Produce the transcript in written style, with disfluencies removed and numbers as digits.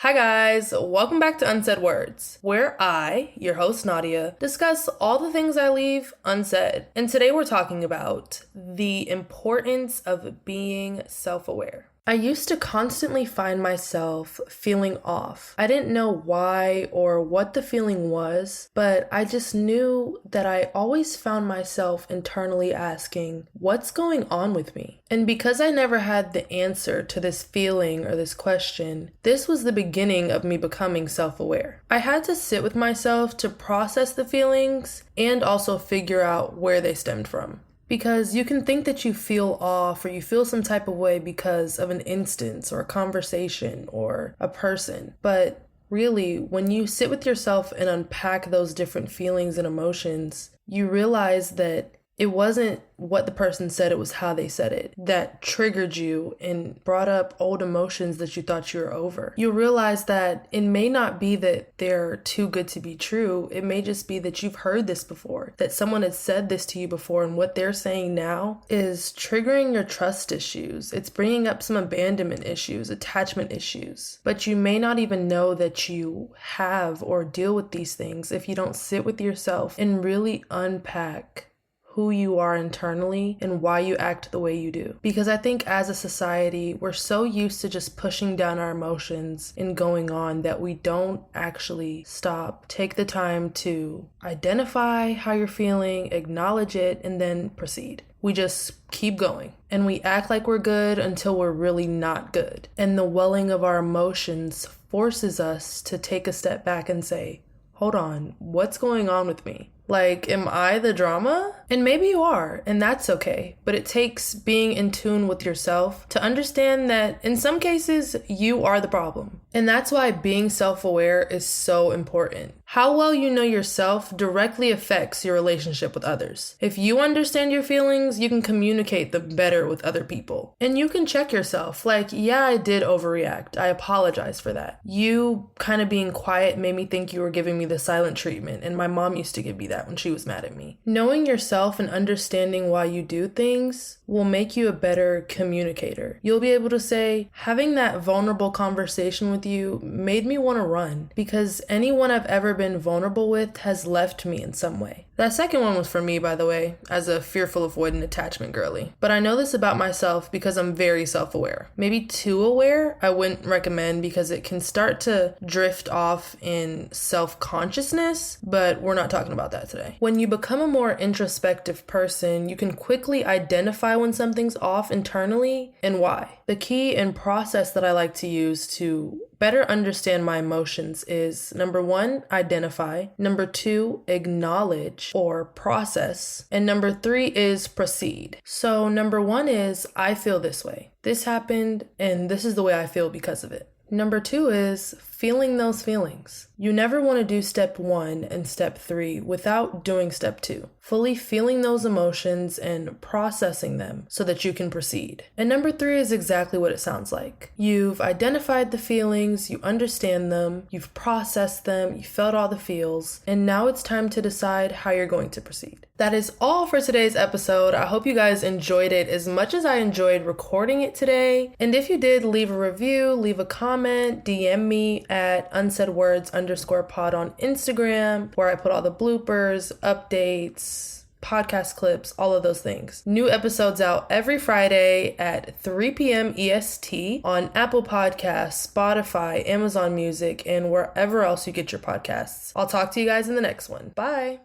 Hi guys, welcome back to Unsaid Words, where I, your host Nadia, discuss all the things I leave unsaid. And today we're talking about the importance of being self-aware. I used to constantly find myself feeling off. I didn't know why or what the feeling was, but I just knew that I always found myself internally asking, what's going on with me? And because I never had the answer to this feeling or this question, this was the beginning of me becoming self-aware. I had to sit with myself to process the feelings and also figure out where they stemmed from. Because you can think that you feel off or you feel some type of way because of an instance or a conversation or a person. But really, when you sit with yourself and unpack those different feelings and emotions, you realize that it wasn't what the person said, it was how they said it that triggered you and brought up old emotions that you thought you were over. You realize that it may not be that they're too good to be true. It may just be that you've heard this before, that someone had said this to you before, and what they're saying now is triggering your trust issues. It's bringing up some abandonment issues, attachment issues. But you may not even know that you have or deal with these things if you don't sit with yourself and really unpack who you are internally and why you act the way you do. Because I think as a society, we're so used to just pushing down our emotions and going on that we don't actually stop, take the time to identify how you're feeling, acknowledge it, and then proceed. We just keep going and we act like we're good until we're really not good. And the welling of our emotions forces us to take a step back and say, hold on, what's going on with me? Like, am I the drama? And maybe you are, and that's okay. But it takes being in tune with yourself to understand that in some cases, you are the problem. And that's why being self-aware is so important. How well you know yourself directly affects your relationship with others. If you understand your feelings, you can communicate them better with other people. And you can check yourself. Like, yeah, I did overreact. I apologize for that. You kind of being quiet made me think you were giving me the silent treatment, and my mom used to give me that when she was mad at me. Knowing yourself and understanding why you do things will make you a better communicator. You'll be able to say, having that vulnerable conversation with you made me want to run, because anyone I've ever been vulnerable with has left me in some way. That second one was for me, by the way, as a fearful, avoidant attachment girly. But I know this about myself because I'm very self-aware. Maybe too aware, I wouldn't recommend, because it can start to drift off in self-consciousness, but we're not talking about that today. When you become a more introspective person, you can quickly identify when something's off internally and why. The key and process that I like to use to better understand my emotions is, number 1, identify. Number 2, acknowledge or process. And number 3 is proceed. So number 1 is, I feel this way. This happened and this is the way I feel because of it. Number 2 is feeling those feelings. You never want to do step 1 and step 3 without doing step 2. Fully feeling those emotions and processing them so that you can proceed. And number 3 is exactly what it sounds like. You've identified the feelings, you understand them, you've processed them, you felt all the feels, and now it's time to decide how you're going to proceed. That is all for today's episode. I hope you guys enjoyed it as much as I enjoyed recording it today. And if you did, leave a review, leave a comment, DM me at unsaidwords_pod on Instagram, where I put all the bloopers, updates, podcast clips, all of those things. New episodes out every Friday at 3 p.m. EST on Apple Podcasts, Spotify, Amazon Music, and wherever else you get your podcasts. I'll talk to you guys in the next one. Bye.